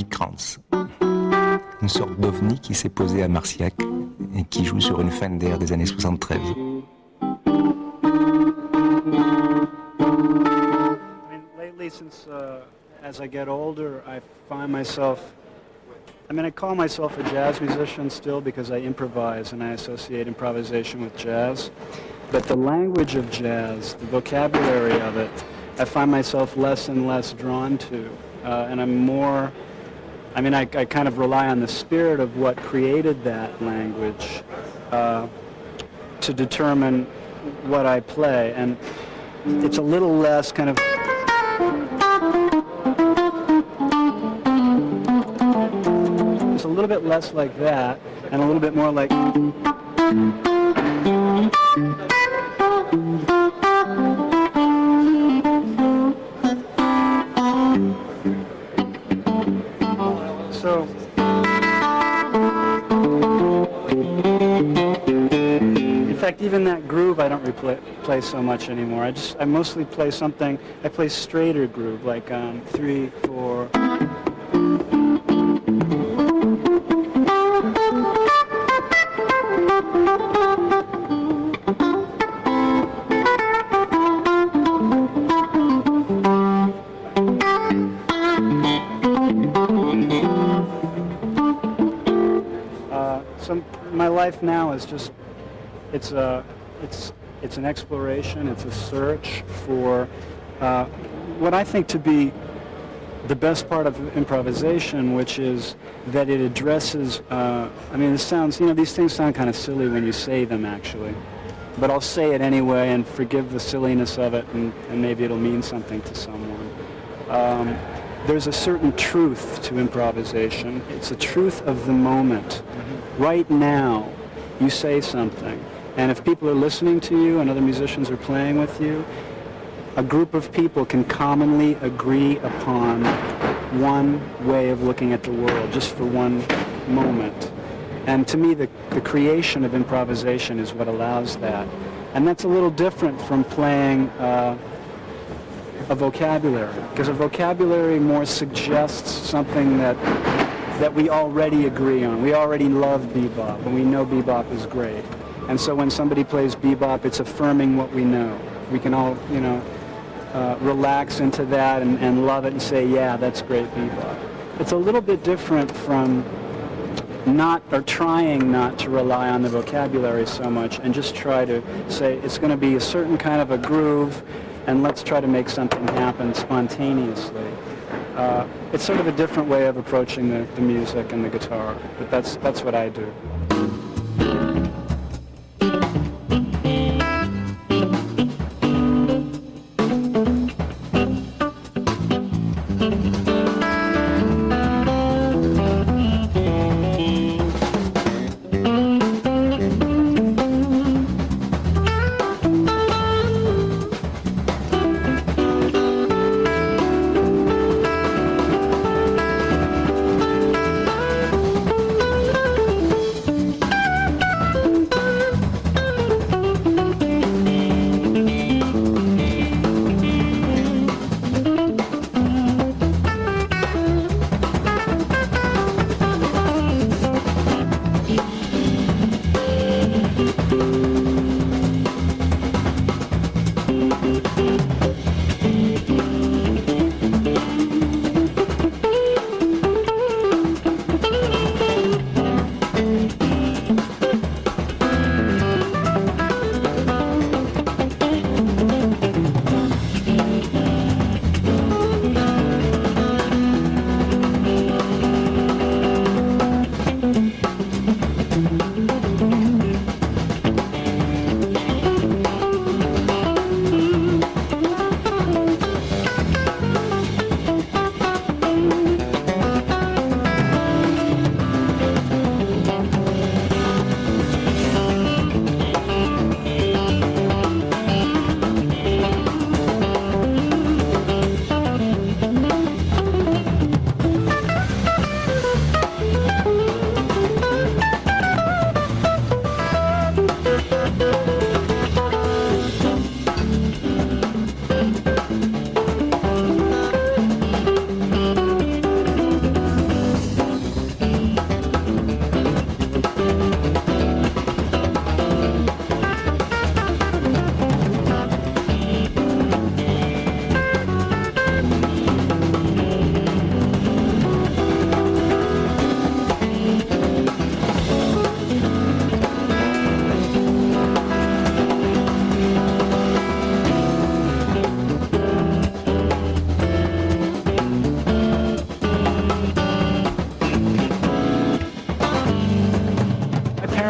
Krantz, une sorte d'ovni qui s'est posé à Marcial et qui joue sur une Fender des années 73. Lately, since as I get older, I find myself, I call myself a jazz musician still because I improvise and I associate improvisation with jazz. But the language of jazz, the vocabulary of it, I find myself less and less drawn to. And I'm more, I kind of rely on the spirit of what created that language to determine what I play. And it's a little less kind of... It's a little bit less like that, and a little bit more like... So, in fact, even that groove I don't play so much anymore. I mostly play something, I play straighter groove, like 3, 4. So my life now is just, it's an exploration, it's a search for what I think to be the best part of improvisation, which is that it addresses, this sounds, these things sound kind of silly when you say them actually, but I'll say it anyway and forgive the silliness of it, and maybe it'll mean something to someone. There's a certain truth to improvisation. It's a truth of the moment. Right now, you say something, and if people are listening to you and other musicians are playing with you, a group of people can commonly agree upon one way of looking at the world, just for one moment. And to me, the creation of improvisation is what allows that. And that's a little different from playing a vocabulary, because a vocabulary more suggests something that we already agree on. We already love bebop, and we know bebop is great. And so when somebody plays bebop, it's affirming what we know. We can all, relax into that and love it and say, yeah, that's great bebop. It's a little bit different from trying not to rely on the vocabulary so much and just try to say it's going to be a certain kind of a groove, and let's try to make something happen spontaneously. It's sort of a different way of approaching the music and the guitar, but that's what I do.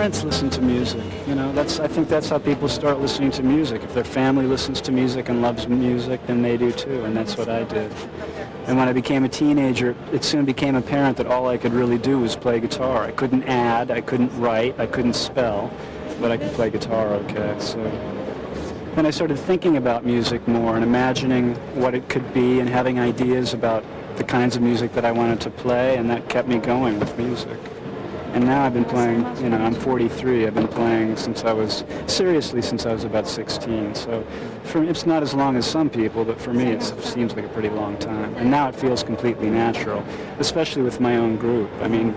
parents listen to music. You know, I think that's how people start listening to music. If their family listens to music and loves music, then they do too, and that's what I did. And when I became a teenager, it soon became apparent that all I could really do was play guitar. I couldn't add, I couldn't write, I couldn't spell, but I could play guitar okay. So then I started thinking about music more and imagining what it could be and having ideas about the kinds of music that I wanted to play, and that kept me going with music. And now I've been playing, you know, I'm 43. I've been playing since I was about 16. So for me, it's not as long as some people, but for me it seems like a pretty long time. And now it feels completely natural, especially with my own group. I mean,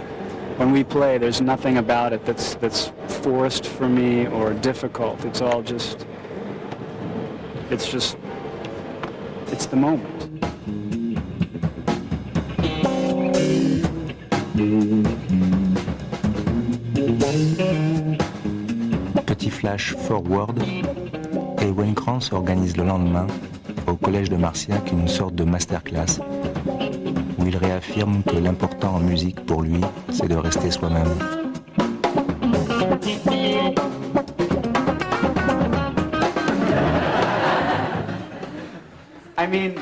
when we play, there's nothing about it that's forced for me or difficult. It's all just, it's the moment. Petit flash forward, et Wayne Krantz organise le lendemain, au collège de Marciac, une sorte de masterclass, où il réaffirme que l'important en musique pour lui, c'est de rester soi-même. I mean,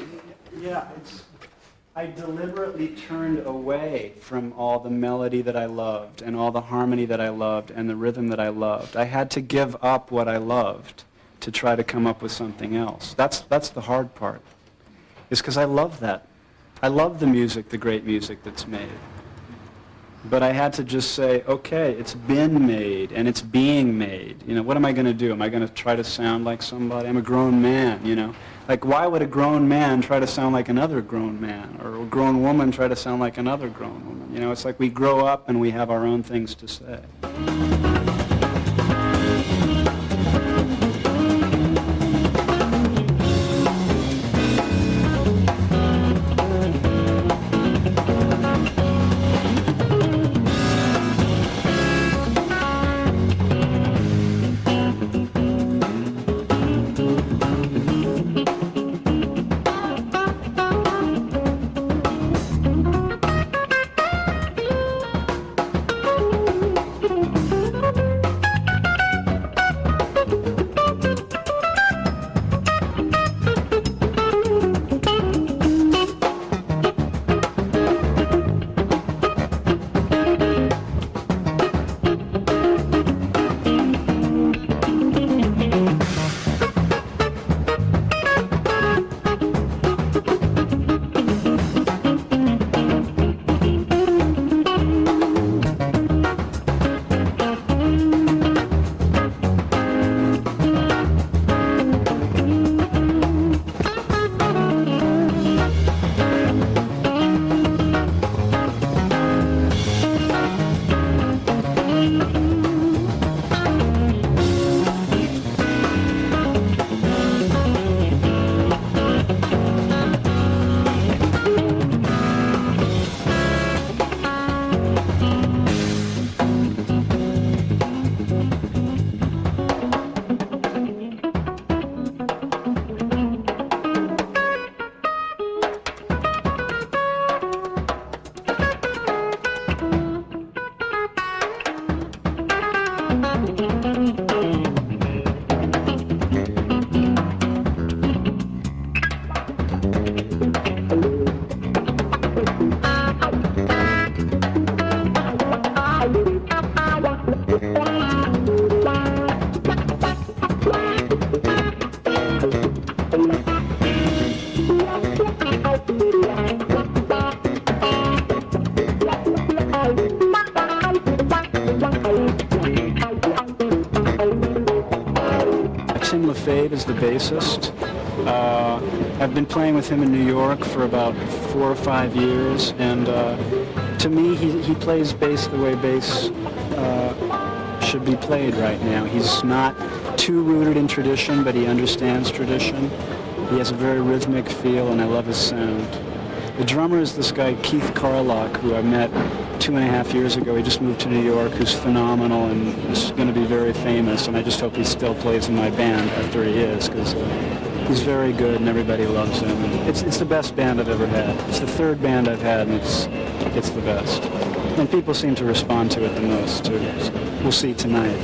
yeah, I deliberately turned away from all the melody that I loved and all the harmony that I loved and the rhythm that I loved. I had to give up what I loved to try to come up with something else. That's the hard part, is because I love that. I love the music, the great music that's made. But I had to just say, okay, it's been made and it's being made. You know, what am I going to do? Am I going to try to sound like somebody? I'm a grown man, you know. Like, why would a grown man try to sound like another grown man? Or a grown woman try to sound like another grown woman? You know, it's like we grow up and we have our own things to say. LeFebvre is the bassist. I've been playing with him in New York for about 4 or 5 years, and to me, he plays bass the way bass should be played right now. He's not too rooted in tradition, but he understands tradition. He has a very rhythmic feel, and I love his sound. The drummer is this guy, Keith Carlock, who I met 2.5 years ago. He just moved to New York, who's phenomenal and is going to be very famous, and I just hope he still plays in my band after he is, because he's very good and everybody loves him. And it's the best band I've ever had. It's the third band I've had, and it's the best. And people seem to respond to it the most, too. So we'll see tonight.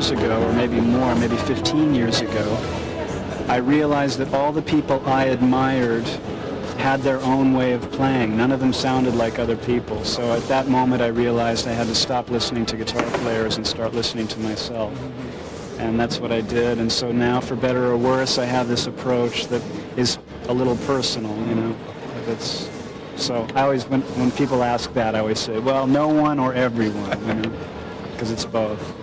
Ago, or maybe more, maybe 15 years ago, I realized that all the people I admired had their own way of playing. None of them sounded like other people. So at that moment I realized I had to stop listening to guitar players and start listening to myself. And that's what I did. And so now, for better or worse, I have this approach that is a little personal, you know. So I always, when people ask that, I always say, well, no one or everyone, you know, because it's both.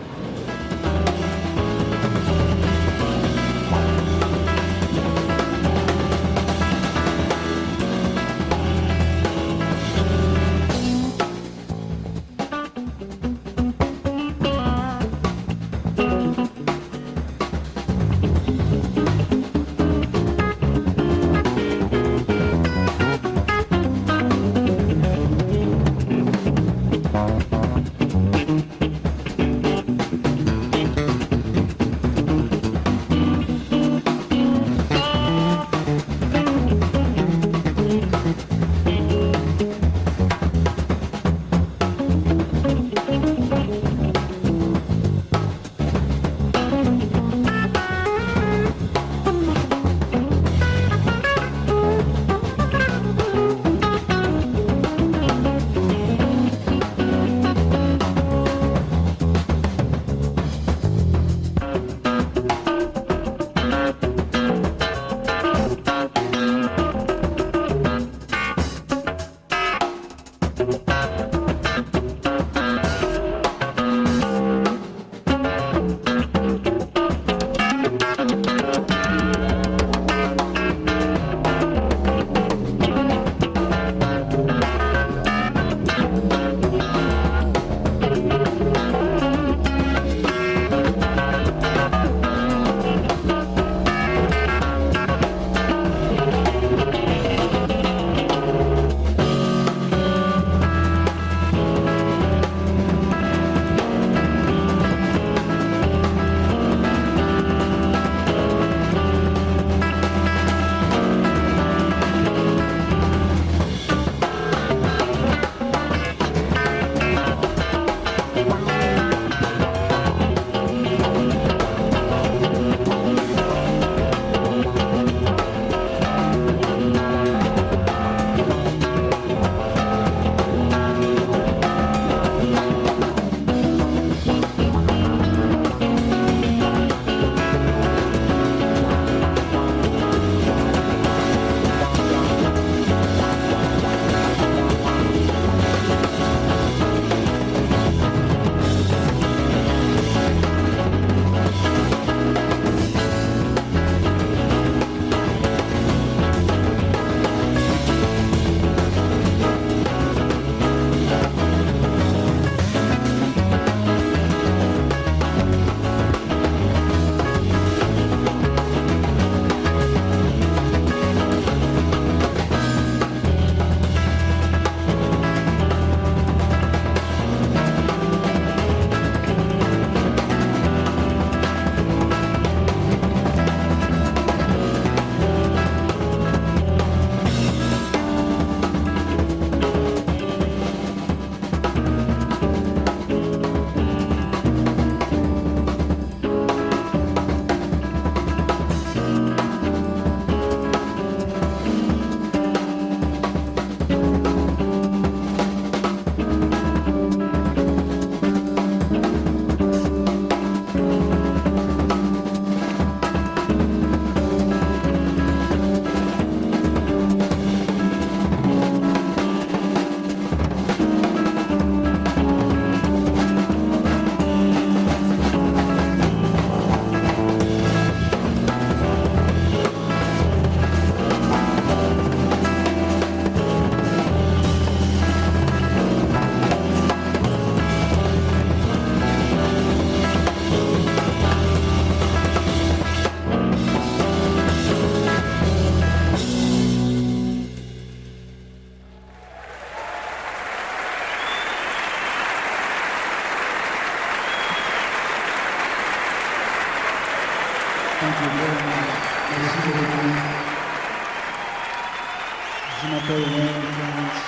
Imagine I play Wayne Krantz.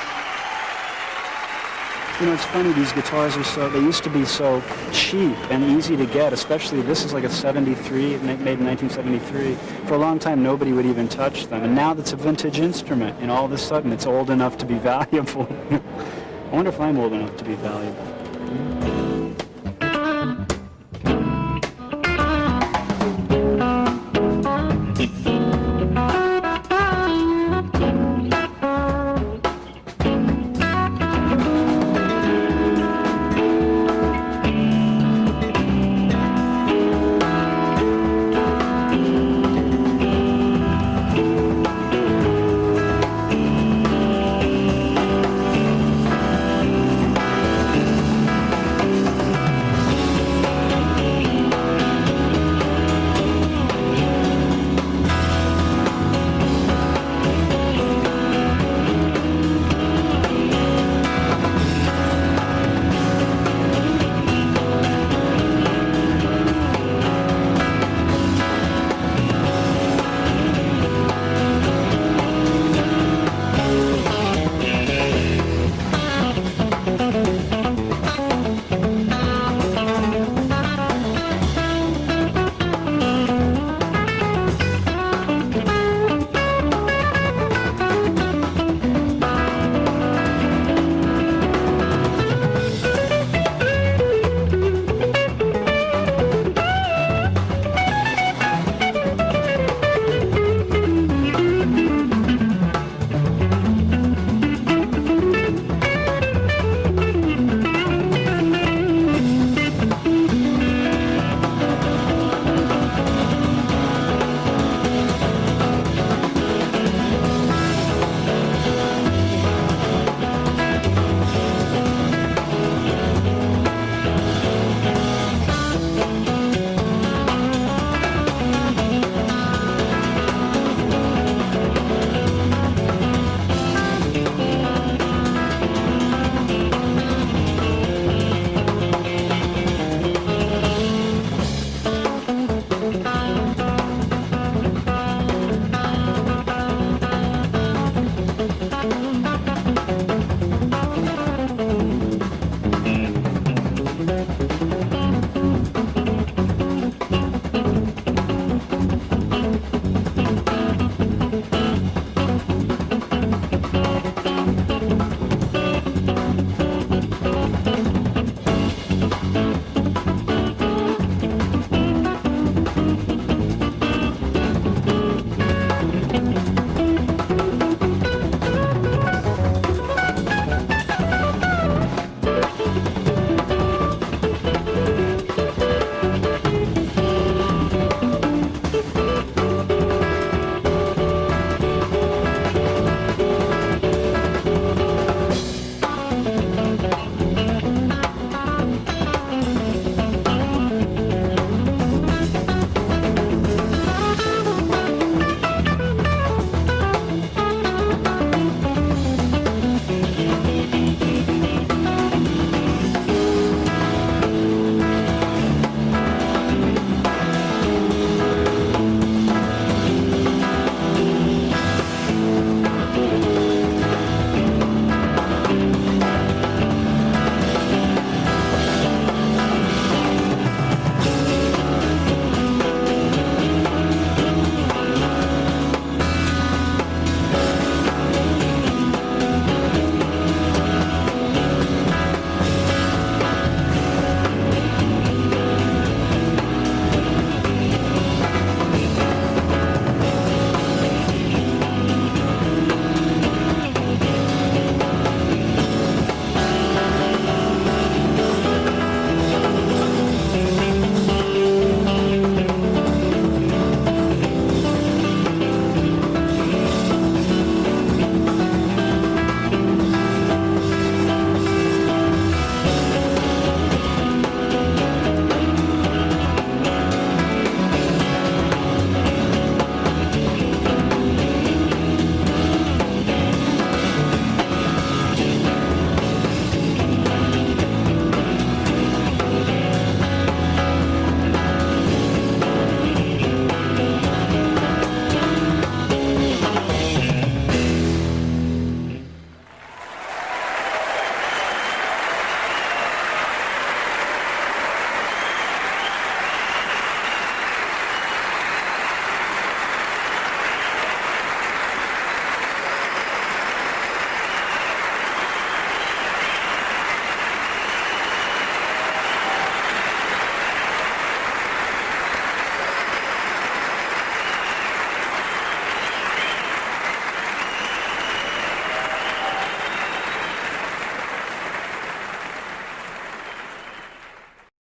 You know, it's funny, these guitars are they used to be so cheap and easy to get, especially this is like a 73, made in 1973. For a long time, nobody would even touch them. And now that's a vintage instrument, and all of a sudden it's old enough to be valuable. I wonder if I'm old enough to be valuable.